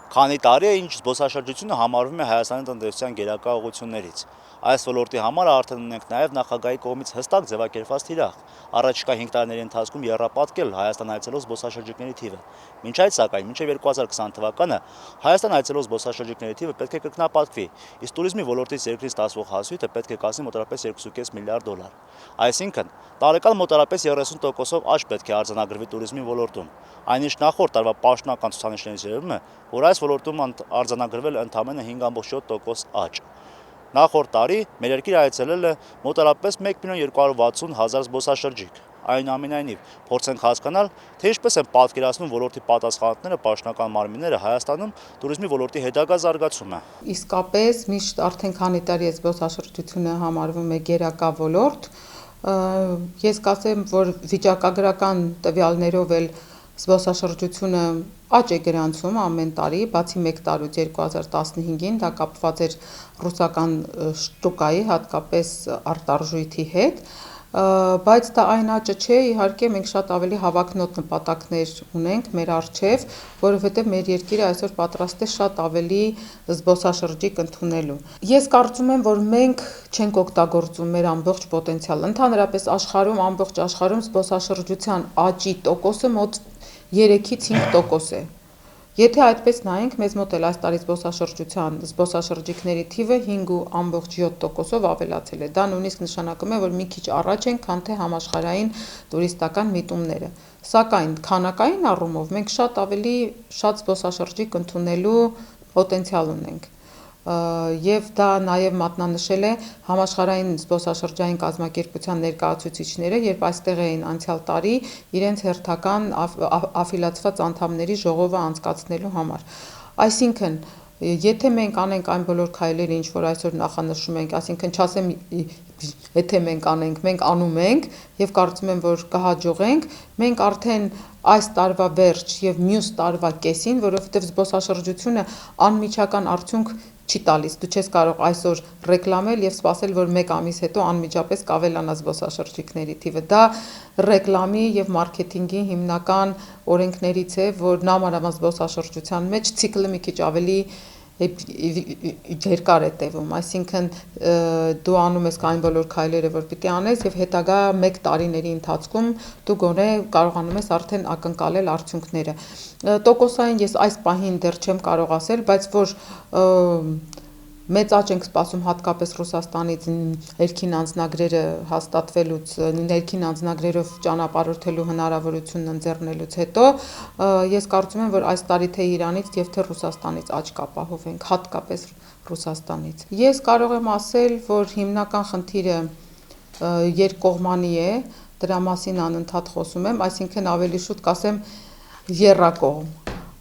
Քանի տարի է, ինչ զբոսաշրջությունը համարվում է Հայաստանի տնտեսության գերակա ուղղություններից։ Այս ոլորտի համար արդեն ունենք նաև նախագահի կողմից հստակ ձևակերպված թիրախ։ Առաջիկա 5 տարիների ընթացքում եռապատկել Հայաստան այցելող զբոսաշրջիկների թիվը։ Մինչ այդ, սակայն, մինչև 2020 թվականը Հայաստան այցելող զբոսաշրջիկների թիվը պետք է կրկնապատկվի, իսկ տուրիզմի ոլորտից երկրին ստացվող հասույթը պետք է կազմի մոտավորապես 2.5 միլիարդ դոլար։ Այսինքն, տարեկան մոտավորապես 30%-ով աճ պետք է արձանագրվի տուրիզմի ոլորտում։ Այնինչ նախորդ տարվա պաշտոնական ցուցանիշներից երևում է, որ այս ոլորտում արձանագրվել է ընդամենը 5.7% աճ։ Նախորդ տարի մեր երկիր այցելել է մոտավորապես 1.260.000 զբոսաշրջիկ։ Այնուամենայնիվ, փորձենք հասկանալ, թե ինչպես են պատկերացնում ոլորտի պատասխանատուները պաշտոնական մարմինները Հայաստանում տուրիզմի ոլորտի հետագա զարգացումը։ Իսկապես միշտ արդեն քանի տարի է զբոսաշրջությունը համարվում է գերակա ոլորտ։ Ես կասեմ, որ վիճակագրական տվյալներով էլ զբոսաշրջությունը աճ է գրանցում ամեն տարի, բացի մեկ տարուց 2015-ին, դա կապված էր ռուսական շտուկայի, հատկապես արտարժույթի հետ, բայց դա այն աճը չէ, իհարկե մենք շատ ավելի հավակնոտ նպատակներ ունենք մեր առջև, որովհետև մեր երկիրը այսօր պատրաստ է շատ ավելի զբոսաշրջիկ ընդունելու։ Ես կարծում եմ, որ մենք չենք օգտագործում մեր ամբողջ պոտենցիալը։ Ընդհանրապես ամբողջ աշխարհում զբոսաշրջության աճի տոկոսը մոտ 3-ից 5% է։ Եթե այդպես նայենք, մեզ մոտ էլ այս տարի զբոսաշրջիկների թիվը 5.7%-ով ավելացել է։ Դա նույնիսկ նշանակում է, որ մի քիչ առաջ ենք, քան թե համաշխարհային տուրիստական միտումները։ Սակայն քանակային առումով մենք շատ ավելի շատ զբոսաշրջիկ ընդունելու պոտենցիալ ունենք։ Եվ դա նաև մատնանշել է համաշխարհային զբոսաշրջային կազմակերպության ներկայացուցիչները, երբ այստեղ էին անցյալ տարի իրենց հերթական աֆիլացված անդամների ժողովը անցկացնելու համար։ Այսինքն, եթե մենք անենք այն բոլոր քայլերը, ինչ որ այսօր նախանշում ենք, այսինքն չասեմ եթե մենք անենք, մենք անում ենք եւ կարծում եմ, որ կհաջողենք, մենք արդեն այս տարվա վերջ եւ մյուս տարվա կեսին, որովհետեւ զբոսաշրջությունը անմիջական արդյունք չի տալիս։ Դու չես կարող այսօր ռեկլամել եւ սպասել, որ 1 ամիս հետո անմիջապես կավելանա զբոսաշրջիկների թիվը։ Դա ռեկլամի եւ մարքեթինգի հիմնական օրենքներից է, որ նամանավանդ զբոսաշրջության մեջ ցիկլը մի քիչ ավելի երկար է տևում, այսինքն դու անում ես այն բոլոր քայլերը, որ պիտի անես եւ հետագա 1 տարիների ընթացքում դու գոնե կարողանում ես արդեն ակնկալել արդյունքները։ Տոկոսային ես այս պահին դեռ չեմ կարող ասել, բայց որ մեծ աճ ենք սպասում հատկապես Ռուսաստանից ներքին անձնագրերը հաստատվելուց, ներքին անձնագրերով ճանապարհորդելու հնարավորությունն ընձեռնելուց հետո, ես կարծում եմ, որ այս տարի թե Իրանից եւ թե Ռուսաստանից աճ կապահովենք, հատկապես Ռուսաստանից։ Ես կարող եմ ասել, որ հիմնական խնդիրը երկկողմանի է, դրա մասին անընդհատ խոսում եմ, այսինքն ավելի շուտ կասեմ եռակողմ։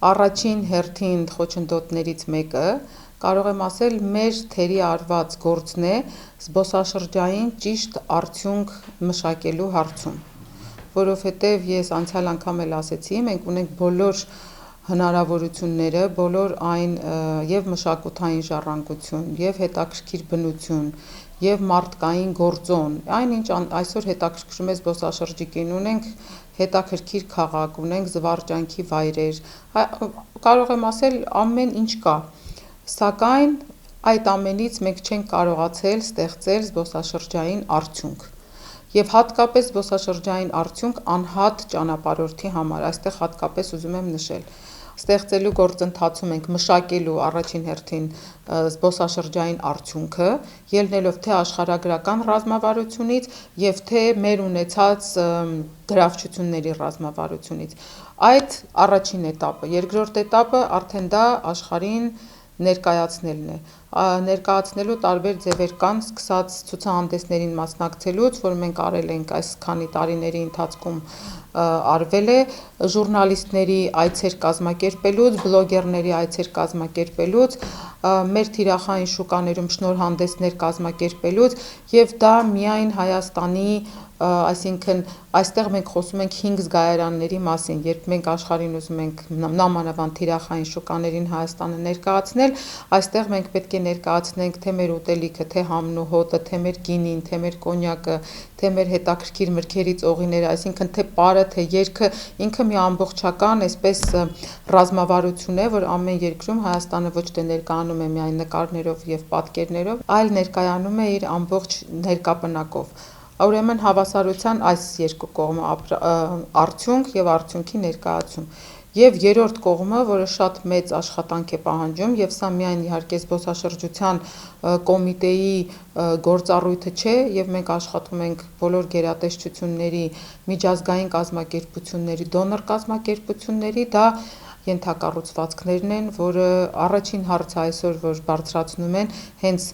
Առաջին հերթին խոչընդոտներից մեկը կարող եմ ասել մեր թերի արված գործն է զբոսաշրջային ճիշտ արդյունք մշակելու հարցում, որովհետև ես անցյալ անգամ էլ ասեցի, մենք ունենք բոլոր հնարավորությունները, բոլոր այն եւ մշակութային ժառանգություն, եւ հետաքրքիր բնություն, եւ մարդկային գործոն, այնինչ այսօր հետաքրքրում է զբոսաշրջիկին, ունենք հետաքրքիր քաղաք, ունենք զվարճանքի վայրեր, կարող եմ ասել ամեն ինչ կա, սակայն այդ ամենից մենք չենք կարողացել ստեղծել զբոսաշրջային արդյունք եւ հատկապես զբոսաշրջային արդյունք անհատ ճանապարհորդի համար, այստեղ հատկապես ուզում եմ նշել, ստեղծելու գործընթացում ենք մշակելու առաջին հերթին զբոսաշրջային արդյունքը, ելնելով թե աշխարհագրական ռազմավարությունից եւ թե մեր ունեցած գրավչությունների ռազմավարությունից։ Այդ առաջին էտապը, երկրորդ էտապը արդեն դա աշխարհին ներկայացնելն է, ներկայացնելու տարբեր ձևեր կան, սկսած ցուցահանդեսներին մասնակցելուց, որ մենք արել ենք այս քանի տարիների ընթացքում արվել է, ժուրնալիստների այցեր կազմակերպելուց, բլոգերների այցեր կազմակերպելուց, մեր թիրախային շուկաներում շնորհանդեսներ կազմակերպելուց եւ դա միայն Հայաստանի այսինքն այստեղ մենք խոսում ենք 5 զգայարանների մասին, երբ մենք աշխարհին ուզում ենք նամանավան թիրախային շուկաներին Հայաստանը ներկայացնել, այստեղ մենք պետք է ներկայացնենք թե մեր ուտելիքը, թե համն ու հոտը, թե մեր գինին, թե մեր կոնյակը, թե մեր հետաքրքիր մրգերի ծողիները, այսինքն թե պարը, թե երգը, ինքը մի ամբողջական այսպես ռազմավարություն է, որ ամեն երկրում Հայաստանը ոչ թե ներկայանում է միայն նկարներով եւ պատկերներով, այլ ներկայանում է իր ամբողջ ներկապնակով։ Ուրեմն հավասարության այս երկու կողմը արդյունք եւ արդյունքի ներկայացում։ Եվ երրորդ կողմը, որը շատ մեծ աշխատանք է պահանջում, եւ սա միայն իհարկե զբոսաշրջության կոմիտեի գործառույթը չէ, եւ մենք աշխատում ենք բոլոր գերատեսչությունների, միջազգային կազմակերպությունների, դոնոր կազմակերպությունների, դա ենթակառուցվածքներն են, որը առաջին հարցը այսօր որ բարձրացնում են հենց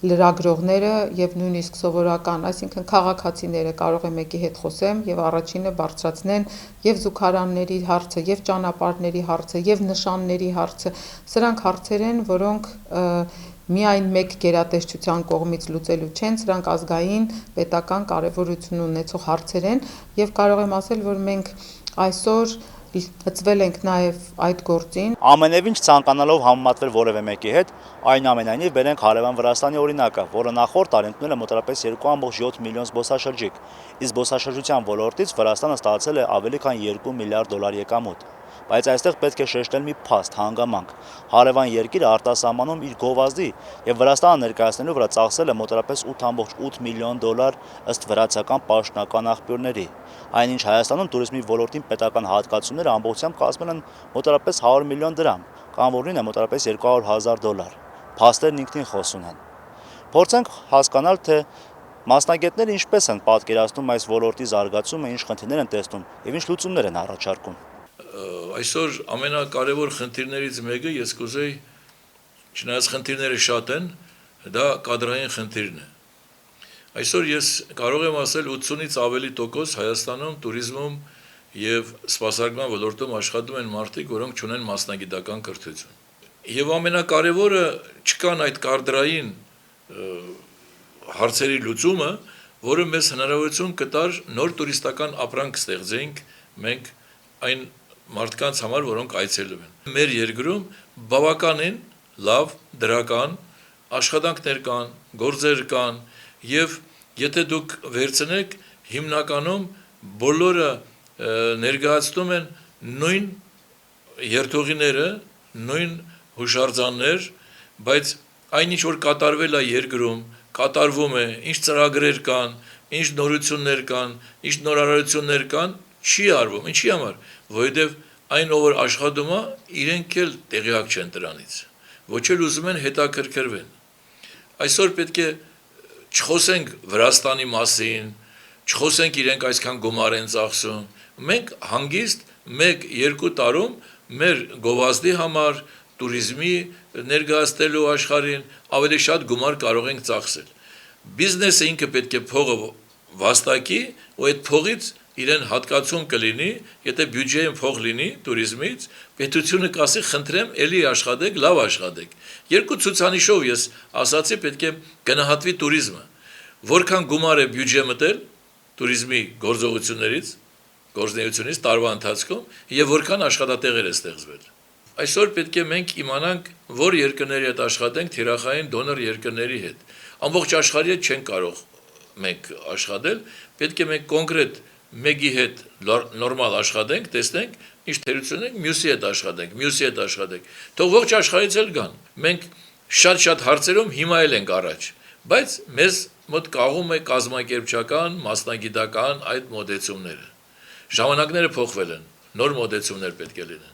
լրագրողները եւ նույնիսկ սովորական, այսինքն քաղաքացիները կարող է մեկի հետ խոսեմ եւ առաջինը բարձրացնեն եւ զուգարանների հարցը, եւ ճանապարհների հարցը, եւ նշանների հարցը, սրանք հարցեր են, որոնք միայն մեկ գերատեսչության կողմից լուծելու չեն, սրանք ազգային պետական կարևորություն ունեցող հարցեր են եւ կարող եմ ասել, որ մենք այսօր լծվել ենք նաև այդ գործին։ Ամենևին չցանկանալով համեմատվել որևէ մեկի հետ, այնուամենայնիվ բերենք հարևան Վրաստանի օրինակը, որը նախորդ տարի ընդունել է մոտավորապես 2.7 միլիոն զբոսաշրջիկ, իսկ զբոսաշրջության ոլորտից Վրաստանը ստացել է ավելի քան 2 միլիարդ դոլար եկամուտ։ Բայց այստեղ պետք է շեշտել մի փաստ, հանգամանք։ Հարևան երկիրը արտասահմանում իր գովազդի եւ Վրաստանը ներկայացնելու վրա ծախսել է մոտավորապես 8.8 միլիոն դոլար ըստ վրացական պաշտոնական աղբյուրների։ Այնինչ Հայաստանում туриզմի ոլորտին պետական հատկացումները ամբողջությամբ կազմել են մոտավորապես 100 միլիոն դրամ, կամ որին է մոտավորապես 200,000 դոլար։ Փաստերն ինքնին խոսուն են։ Փորձենք հասկանալ, թե մասնագետները ինչպես են պատկերացնում այս ոլորտի զարգացումը, ինչ խնդիրներ են տեսնում եւ ինչ լուծումներ են առաջարկում։ Այսօր ամենակարևոր խնդիրներից մեկը ես կուզեի, չնայած խնդիրները շատ են, դա կադրային խնդիրն է։ Այսօր ես կարող եմ ասել 80-ից ավելի տոկոս Հայաստանում туриզմում եւ սպասարկման ոլորտում աշխատում են մարդիկ, որոնք ունեն մասնագիտական կրթություն։ Եվ ամենակարևորը չկան այդ կադրային հարցերի լուծումը, որը մեզ հնարավորություն կտար նոր տուրիստական ապրանք ստեղծենք մենք այն մարդկանց համար, որոնք այցելում են։ Մեր երկրում բավականին լավ դրական աշխատանքներ կան, գործեր կան եւ եթե դուք վերցնեք հիմնականում բոլորը ներկայացնում են նույն երթուղիները, նույն հուշարձաններ, բայց այնինչ որ կատարվել է երկրում, կատարվում է, ինչ ծրագրեր կան, ինչ նորություններ կան, ինչ նորարարություններ կան, չի արվում, ինչի համար, որովհետև այն ով աշխատում է, իրենք էլ տեղյակ չեն դրանից, ոչ էլ ուզում են հետաքրքրվեն։ Այսօր պետք է չխոսենք Վրաստանի մասին, չխոսենք իրենք այսքան գումար են ծախսում, մենք հանգիստ 1-2 տարում մեր գովազդի համար, туриզմի ներկայացնելու աշխարհին ավելի շատ գումար կարող ենք ծախսել։ Բիզնեսը ինքը պետք է փողը վաստակի, ու այդ փողից իրեն հատկացում կլինի, եթե բյուջեին փող լինի туриզմից, պետությունը կասի խնդրեմ, էլի աշխատեք, լավ աշխատեք։ Երկու ցուցանիշով ես ասացի պետք է գնահատվի туриզմը։ Որքան գումար է բյուջե մտել туриզմի գործունեությունից տարվա ընթացքում եւ որքան աշխատատեղեր է ստեղծվել։ Այսօր պետք է մենք իմանանք, որ երկրների հետ աշխատենք թիրախային դոնոր երկրների հետ։ Ամբողջ աշխարհի հետ չեն կարող մենք աշխատել, պետք է մենք կոնկրետ մեկի հետ նորմալ աշխատենք, տեսնենք, ինչ թերություն ենք, մյուսի հետ աշխատենք, թող ողջ աշխարհից էլ գան։ Մենք շատ հարցերում հիմա էլ ենք առաջ, բայց մեզ մոտ կաղում է կազմակերպչական, մասնագիտական այդ մոտեցումները։ Ժամանակները փոխվել են, նոր մոտեցումներ պետք է լինեն։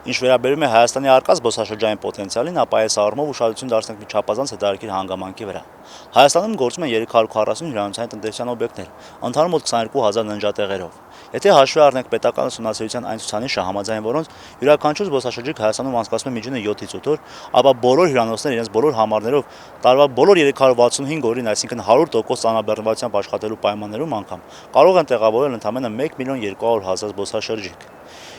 Ինչ վերաբերում է Հայաստանի առկա զբոսաշրջային պոտենցիալին, ապա այս առումով ուշադրություն դարձնենք մի չափազանց հետաքրքիր հանգամանքի վրա։ Հայաստանում գործում են 340 հյուրանոցային տնտեսության օբյեկտներ, ընդհանուր մոտ 22,000 ննջատեղերով։ Եթե հաշվի առնենք պետական ուսումնասիրության այն ցուցանիշը, համաձայն որոնց յուրաքանչյուր զբոսաշրջիկ Հայաստանում անցկացնում է միջինը 7-ից 8 օր, ապա բոլոր հյուրանոցները իրենց բոլոր համարներով տարվա բոլոր 365 օրին, այսինքն 100% ծանրաբեռնվածությամբ աշխատելու պայմաններում անգամ կարող են տեղավորել ընդամենը 1.200.000 զբոսաշրջիկ։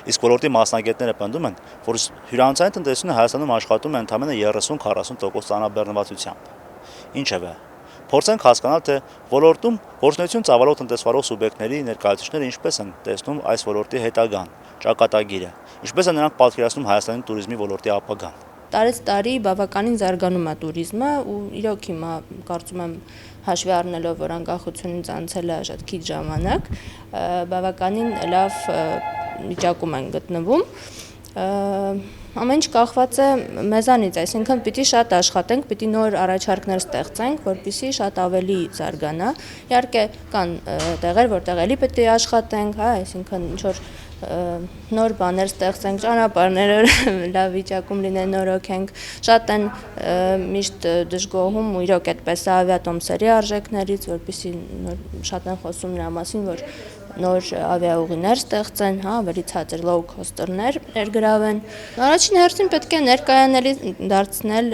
Իսկ ոլորտի մասնագետները պնդում են, որ հյուրանոցային տնտեսությունը Հայաստանում աշխատում է ընդամենը 30-40% ծանրաբեռնվածությամբ։ Ինչևէ, փորձենք հասկանալ, թե ոլորտում գործունեություն ծավալող տնտեսվարող սուբյեկտների ներկայացուցիչները ինչպես են տեսնում այս ոլորտի հետագան, ճակատագիրը, ինչպես են նրանք պատկերացնում Հայաստանի туриզմի ոլորտի ապագան։ Տարեց տարի բավականին զարգանում է туриզմը ու իրոք հիմա կարծում եմ հաշվի առնելով, որ անկախությունից անցել է շատ քիչ ժամանակ, բավականին լավ վիճակում են գտնվում։ Ամեն ինչ կախված է մեզանից, այսինքն պիտի շատ աշխատենք, պիտի նոր առաջարկներ ստեղծենք, որպեսզի շատ ավելի զարգանա։ Իհարկե կան տեղեր, որտեղ էլի պետք է աշխատենք, հա, այսինքն ինչ որ նոր բաներ ստեղծենք, ճանապարհները լավ վիճակում լինեն, նորոգենք, շատ են միշտ դժգոհում ու իրոք այդպես է ավիատոմսերի արժեքներից, որպեսզի շատ են խոսում նրա մասին, որ նոր ավիաուղիներ ստեղծեն, հա, ավելի ցածր low cost-երներ ներգրավեն։ Առաջին հերթին պետք է ներկայանելի դարձնել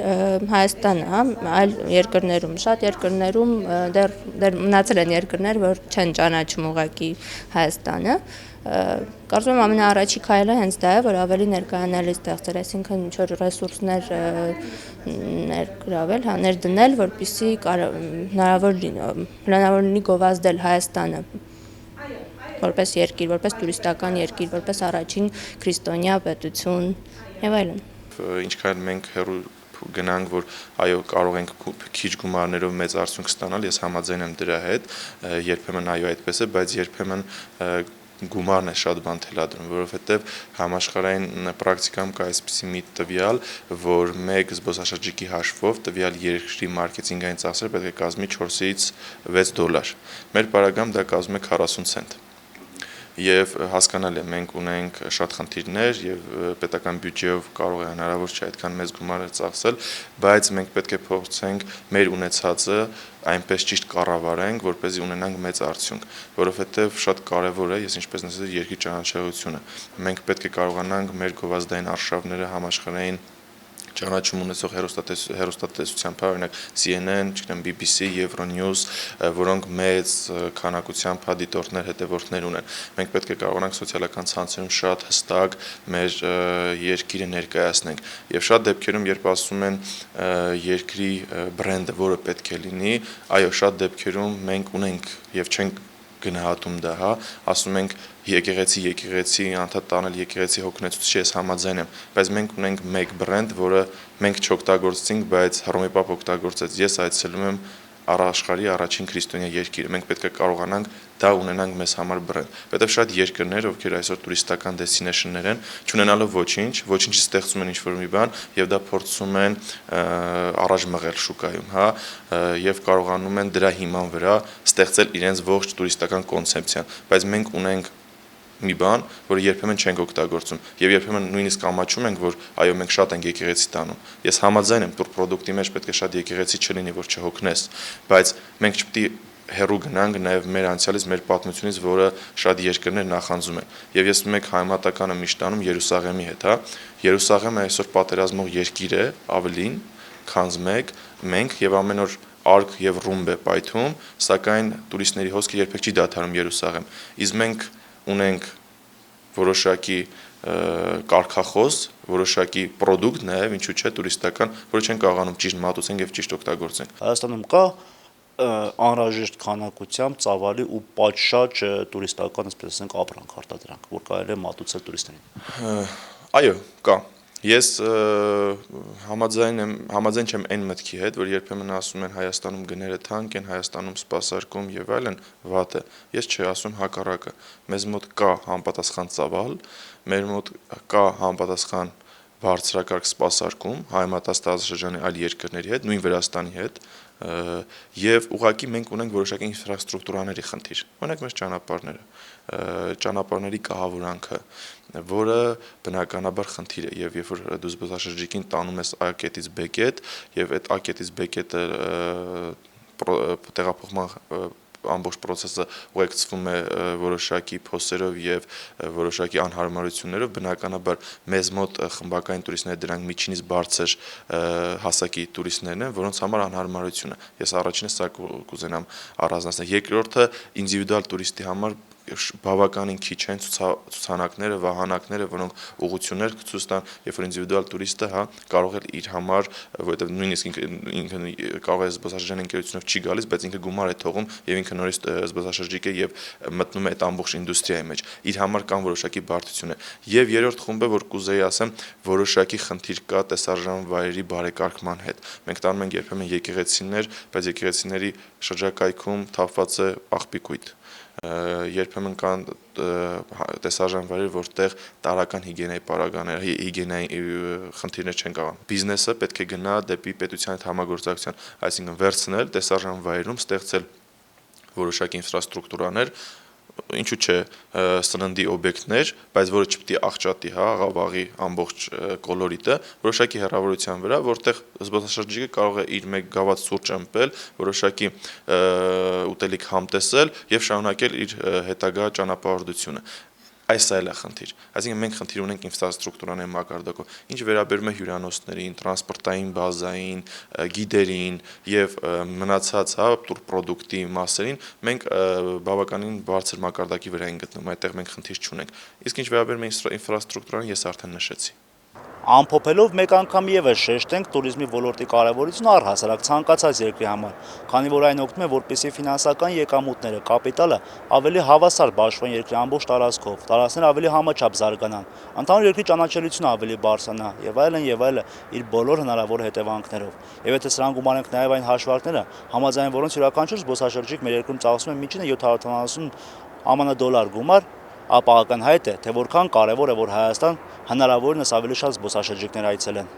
Հայաստանը, հա, այլ երկրներում, շատ երկրներում դեռ մնացել են երկրներ, որ չեն ճանաչում ուղղակի Հայաստանը։ Կարծում եմ ամենաառաջի քայլը հենց դա է, որ ավելի ներկայանալի ստեղծել, այսինքն ինչ-որ ռեսուրսներ ներգրավել, հա, ներդնել, որպեսզի հնարավոր լինի գովազդել Հայաստանը որպես երկիր, որպես տուրիստական երկիր, որպես առաջին քրիստոնյա պետություն եւ այլն։ Ինչքան մենք հեռու գնանք, որ այո կարող ենք քիչ գումարներով մեծ արդյունք ստանալ, ես համաձայն եմ դրա հետ, երբեմն այո այդպես է, բայց երբեմն գումարն է շատ բան թելադրում, որովհետև համաշխարհային պրակտիկայում կա այսպիսի մի տվյալ, որ մեկ զբոսաշրջիկի հաշվով տվյալ երկրի մարքեթինգային ծախսերը պետք է կազմի 4-ից 6 դոլար։ Մեր պարագայում դա կազմում է 40 ցենտ։ Եվ հասկանալի է, մենք ունենք շատ խնդիրներ եւ պետական բյուջեով կարող է հնարավոր չէ այդքան մեծ գումարներ ծախսել, բայց մենք պետք է փորձենք մեր ունեցածը այնպես ճիշտ կառավարենք, որպեսզի ունենանք մեծ արդյունք, որովհետեւ շատ կարեւոր է, ես ինչպես նշեցի, երկրի ճանաչողությունը։ Մենք պետք է կարողանանք մեր գովազդային արշավները համաշխարհային ճանաչում ունեցող հեռուստատեսությամբ, օրինակ CNN, չգիտեմ, BBC, Euronews, որոնք մեծ քանակությամբ դիտորդներ, հետևորդներ ունեն։ Մենք պետք է կարողանանք սոցիալական ցանցերում շատ հստակ մեր երկիրը ներկայացնենք։ Եվ շատ դեպքերում, երբ ասում են երկրի բրենդը, որը պետք է լինի, այո, շատ դեպքերում մենք ունենք եւ չենք գնահատում դա, հա, ասում ենք եկեղեցի անդադ տանել եկեղեցի հոգնեցուցիչ, ես համաձայն եմ, բայց մենք ունենք մեկ բրենդ, որը մենք չօգտագործեցինք, բայց Հռոմի Պապ օգտագործեց։ Ես այցելում եմ աշխարհի առաջին քրիստոնյա երկիրը։ Մենք պետք է կարողանանք դա ունենանք մեզ համար բրենդ, որովհետև շատ երկրներ, ովքեր այսօր տուրիստական դեստինեյշններ են, չունենալով ոչինչից ստեղծում են ինչ-որ մի բան եւ դա փորձում են առաջ մղել շուկայում, հա, եւ կարողանում են դրա հիման վրա ստեղծել իրենց ողջ տուրիստական կոնցեպցիան, բայց մենք ունենք մի բան, որը երբեմն չենք օգտագործում եւ երբեմն նույնիսկ ամաչում ենք, որ այո մենք շատ ենք եկեղեցի տանում։ Ես համաձայն եմ, տուրպրոդուկտի մեջ պետք է շատ եկեղեցի չլինի, որ չհոգնես, բայց մենք չպետք է հեռու գնանք նաեւ մեր անցյալից, մեր պատմությունից, որը շատ երկրներ նախանձում են։ Եվ ես մեկ հայմատականը միշտ անում Երուսաղեմի հետ, հա։ Երուսաղեմը այսօր պատերազմող երկիր է ավելին, քան մենք եւ ամեն օր արկ եւ ռումբ է պայթում, սակայն տուրիստների հոսքը երբեք չի դադարում Երուսաղեմ։ Իսկ մենք ունենք որոշակի կարգախոս, որոշակի product նաև ինչու՞ չէ տուրիստական, որը չեն կարողանում ճիշտ մատուցենք եւ ճիշտ օգտագործենք։ Հայաստանում կա անհրաժեշտ քանակությամբ ծավալի ու պատշաճ տուրիստական, այսպես ասենք, ապրանք արտադրանք, որ կարելի է մատուցել տուրիստներին։ Այո, կա։ Ես համաձայն չեմ այն մտքի հետ, որ երբեմն ասում են Հայաստանում գները թանկ են, Հայաստանում սպասարկում եւ այլն վատ է։ Ես չի ասում հակառակը։ Մեզ մոտ կա համապատասխան ծավալ, մեր մոտ կա համապատասխան բարձրակարգ սպասարկում հայմատած տարածաշրջանի այլ երկրների հետ, նույն Վրաստանի հետ, եւ ուղղակի մենք ունենք որոշակի ինֆրաստրուկտուրաների խնդիր։ Օրինակ մեր ճանապարհների կահավորանքը, որը բնականաբար խնդիր է եւ երբ որ դու զբոսաշրջիկին տանում ես A կետից B կետ եւ այդ A կետից B կետը տեղափոխման ամբողջ process-ը ուղեկցվում է որոշակի փոսերով եւ որոշակի անհարմարություններով, բնականաբար մեզ մոտ խմբակային տուրիստները դրանք միջինից բարձր հասակի տուրիստներն են, որոնց համար անհարմարություն է։ Ես առաջինը սա կուզենամ առանձնացնել։ Երկրորդը ինդիվիդուալ տուրիստի համար բավականին քիչ են ցուցանակները, վահանակները, որոնք ուղղություններ ցույց տան, երբ որ ինդիվիդուալ տուրիստը կարող է իր համար, որովհետև նույնիսկ ինքը կարող է զբոսաշրջային ընկերությունով չի գալիս, բայց ինքը գումար է թողում եւ ինքը նորից զբոսաշրջիկ է եւ մտնում է այդ ամբողջ ինդուստրիայի մեջ։ Իր համար կան որոշակի բարդություն է։ Եվ երրորդ խումբը, որ կուզեի ասեմ, որոշակի խնդիր կա տեսարժան վայրերի բարեկարգման հետ։ Մենք տանում ենք երբեմն եկեղեցիներ, բայց եկեղեցիների շրջակայքում թափված է աղբիկույտ։ Երբեմն կան տեսարժան վայրեր, որտեղ տարական հիգիենայի խնդիրներ չեն կարող։ Բիզնեսը պետք է գնա դեպի պետության հետ համագործակցության, այսինքն վերցնել տեսարժան վայրում, ստեղծել որոշակի ինֆրաստրուկտուրաներ, ինչու՞ չէ սննդի օբյեկտներ, բայց որը չպետք է աղճատի, աղավաղի ամբողջ կոլորիտը, որոշակի հեռավորության վրա, որտեղ զբոսաշրջիկը կարող է իր մեկ գավաթ սուրճ ըմպել, որոշակի ուտելիք համտեսել եւ շարունակել իր հետագա ճանապարհորդությունը։ Այս այլ է խնդիր։ Այսինքն մենք խնդիր ունենք ինֆրաստրուկտուրաների մակարդակով։ Ինչ վերաբերում է հյուրանոցներին, տրանսպորտային բազային, գիդերին եւ մնացած տուրպրոդուկտի մասերին, մենք բավականին բարձր մակարդակի վրա ենք գտնվում, այդտեղ մենք խնդիր չունենք։ Իսկ ինչ վերաբերում է ինֆրաստրուկտուրային, ես արդեն նշեցի։ Ամփոփելով մեկ անգամ եւս շեշտենք туриզմի ոլորտի կարեւորությունը առհասարակ ցանկացած երկրի համար, քանի որ այն օգնում է, որպեսզի ֆինանսական եկամուտները, կապիտալը ավելի հավասար բաշխվեն երկրի ամբողջ տարածքով, տարածքները ավելի համաչափ զարգանան, ընդհանուր երկրի ճանաչելիությունը ավելի բարձրանա եւ այլն իր բոլոր հնարավոր հետևանքներով։ Եվ եթե սրան գումարենք նաեւ այն հաշվարկները, համաձայն որոնց յուրաքանչյուր զբոսաշրջիկ մեր երկրում ծախսում է միջինը 750 ԱՄՆ դոլար գումար, ապա ակնհայտ է, թե որքան կարևոր է, որ Հայաստան հնարավորինս ավելի շատ զբոսաշրջիկներ այցելեն։